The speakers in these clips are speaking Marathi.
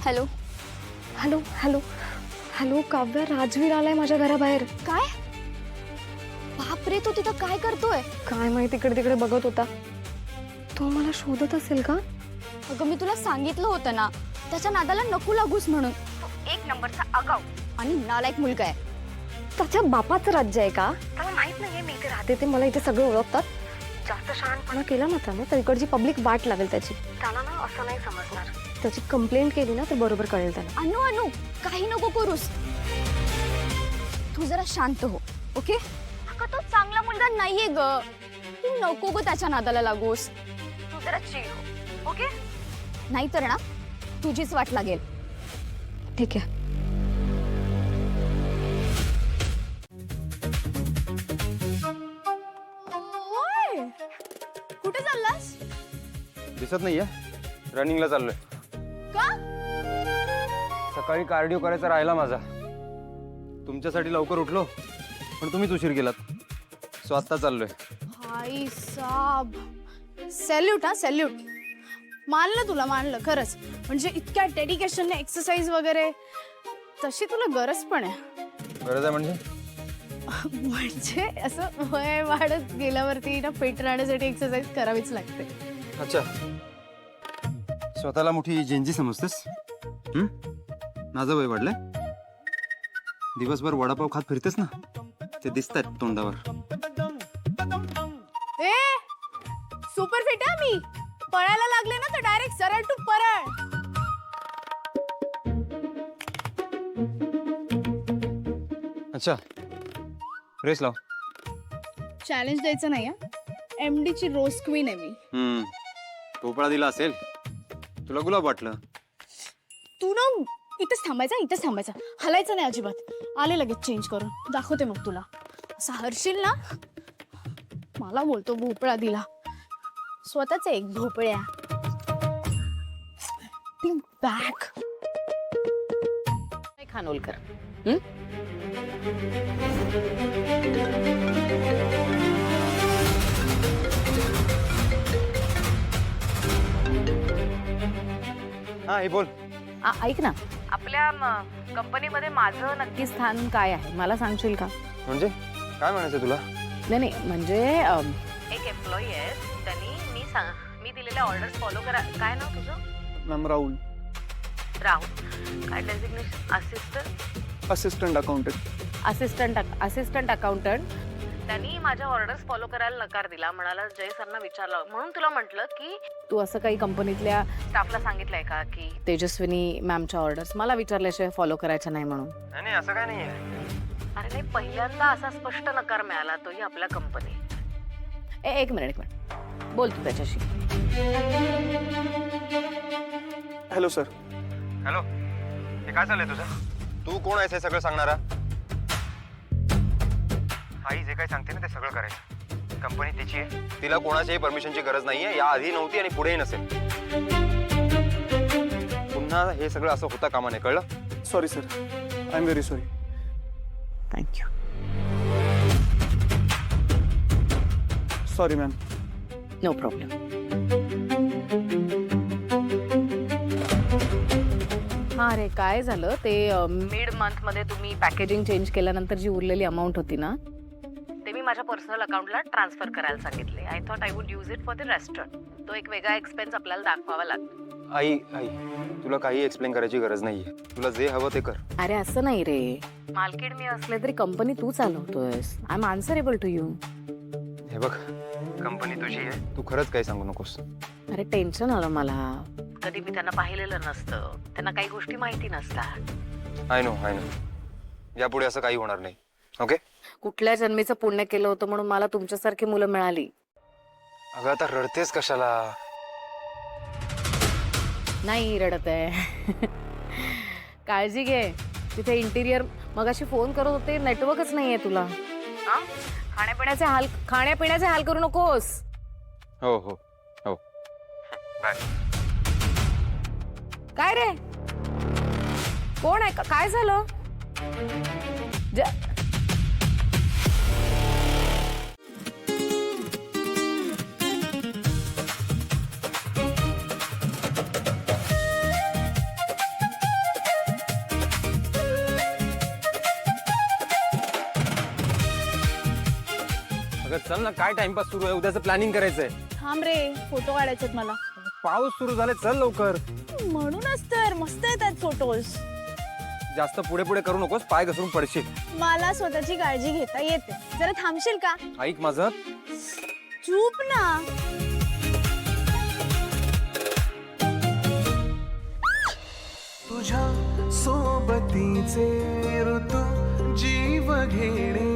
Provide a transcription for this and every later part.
Hello hello hello hello Kavya, Rajveer आलाय माझ्या घराबाहेर. काय? बापरे, तो तिथं काय करतोय? काय माहिती, इकडे तिकडे बघत होता. तो मला शोधत असेल का? अगं मी तुला सांगितलं होतं ना, त्याच्या नादाला नको लागूस म्हणून. तो एक नंबरचा आगाऊ आणि नालायक मुलगा आहे. त्याच्या बापाचं राज्य आहे का? त्याला माहित नाहीये मी इथे राहते ते, मला इथे सगळे ओळखतात. जास्त शहाणपणा केला ना त्याने तर इकडची पब्लिक वाट लावेल त्याची. त्याला ना असं नाही समजणार. त्याची कंप्लेंट केली ना तर बरोबर कळेल त्याला. अनु अनु, काही नको करूस. तू जरा शांत हो, ओके? अगं तो चांगला मुलगा नाहीये ग. तू नको ग त्याच्या नादाला लागूस. तू जरा चिल हो, ओके? नाहीतर ना तुझीच वाट लागेल. ठीक आहे. कुठे चाललास? दिसत नाहीये, रनिंगला चाललोय. का? सकाळी कार्डिओ करायचा राहिला माझा. तुमच्यासाठी लवकर उठलो पण तुम्हीच उशीर केलात, सो आत्ता चाललोय. भाई साब, सॅल्यूट हा सॅल्यूट. मानलं तुला, मानलं खरंच. म्हणजे इतक्या डेडिकेशनने एक्सरसाइज वगैरे, तशी तुला गरज पण आहे. गरज आहे म्हणजे? म्हणजे असं वय वाढत गेल्यावरती ना फिट राहण्यासाठी एक्सरसाइज करावीच लागते. अच्छा, स्वतःला मोठी जेंजी समजतेस? माझं वय वाढलंय. दिवसभर वडापाव खात फिरतेस ना, ते दिसतात तोंडावर. ए सुपर फिट आहे मी. पळायला लागले ना तर डायरेक्ट सरळ टू परळ. अच्छा, रेस लाव. चॅलेंज द्यायचं नाही. एमडी ची रोज क्वीन आहे मी. भोपळा दिला असेल, तुला गुलाब वाटलं. तू ना इथेच थांबायचा, इथेच थांबायचा, हलायचं नाही अजिबात. आले लगेच चेंज करून दाखवते मग तुला. असं हरशील ना, मला बोलतो भोपळा दिला. स्वतःच एक भोपळ्या. बॅग खानोलकर. हा, हे बोल. ऐक ना, आपल्या कंपनीमध्ये माझं नक्की स्थान काय आहे मला सांगशील का? म्हणजे काय म्हणायचं तुला? नाही नाही, म्हणजे एक एम्प्लॉई आहे, त्यांनी मी दिलेल्या ऑर्डर्स फॉलो करा. काय नाव तुझं? मॅम राहुल. राहुल. काय डेझिग्नेशन? Assistant assistant accountant. त्यांनी माझ्या ऑर्डर्स फॉलो करायला नकार दिला. म्हणाला जय सरना विचारलं, म्हणून तुला म्हटलं की तू असं काही कंपनीतल्या स्टाफला सांगितलंय का की तेजस्विनी मॅमच्या ऑर्डर्स मला विचारल्याशिवाय फॉलो करायच्या नाही म्हणून? नाही, असं काय नाहीये. अरे नाही, पहिल्यांदा असा स्पष्ट नकार मिळाला, तोही आपल्या कंपनी. एक मिनिट बोल तू त्याच्याशी. Hello sir. हॅलो, हे काय चाललंय तुझं? तू कोण आहेस हे सगळं सांगणारा? आई जे काही सांगते ना ते सगळं करायचं. कंपनी तिची आहे, तिला कोणाच्याही परमिशनची गरज नाहीये. या आधी नव्हती आणि पुढेही नसेल. पुन्हा हे सगळं असं होता कामा नये, कळलं? Sorry sir, I am very sorry. Thank you. Sorry ma'am. No problem. हां रे, काय झालं ते मिड मंथ मध्ये तुम्ही पॅकेजिंग चेंज केल्यानंतर जी उरलेली अमाऊंट होती ना, ते मी माझ्या पर्सनल अकाउंटला ट्रान्सफर करायला सांगितले. I thought I would use it for the restaurant. तो एक वेगळा एक्सपेन्स आपल्याला दाखवावा लागतो. आई तुला काही एक्सप्लेन करायची गरज नाहीये. तुला जे हवं ते कर. अरे असं नाही रे, मालकीण मी असले तरी कंपनी तू चालवतोयस. I am answerable to you. हे बघ, कंपनी तुझी आहे, तू खरंच काही सांगू नकोस. अरे टेन्शन आलं मला. कधी मी त्यांना पाहिलेलं नसतं, त्यांना काही गोष्टी माहिती नसतात. I know. यापुढे असं काही होणार नाही, ओके? कुठल्या जन्मीचं पुण्य केलं होतं म्हणून मला तुमच्यासारखी मुलं मिळाली. अगं आता रडतेस कशाला? नाही रडत आहे. काळजी घे. तिथे इंटिरियर मगाशी फोन करत होते, नेटवर्कच नाहीये तुला. खाण्यापिण्याचे हाल करू नकोस. हो. बाय. काय रे, कोण आहे? काय झालं? अगं चल ना, काय टाइमपास सुरू आहे, उद्याचं प्लॅनिंग करायचंय. थांब रे, फोटो काढायचे मला. पाऊस सुरू झाले, चल लवकर. म्हणूनच तर मस्त येतात फोटोज. जास्त पुढे पुढे करू नकोस, पाय घसरून पडशील. मला स्वतःची काळजी घेता येते. जरा थांबशील का? ऐक माझं. चूप ना. तुझ्या सोबतीचे ऋतू जीव घेणे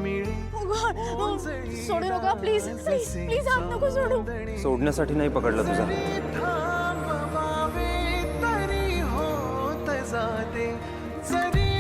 मिळे. सोडू नका प्लीज प्लीज प्लीज, हात नको सोडू. सोडण्यासाठी नाही पकडलं तुझा. थांबवावे तरी होत जाते जरी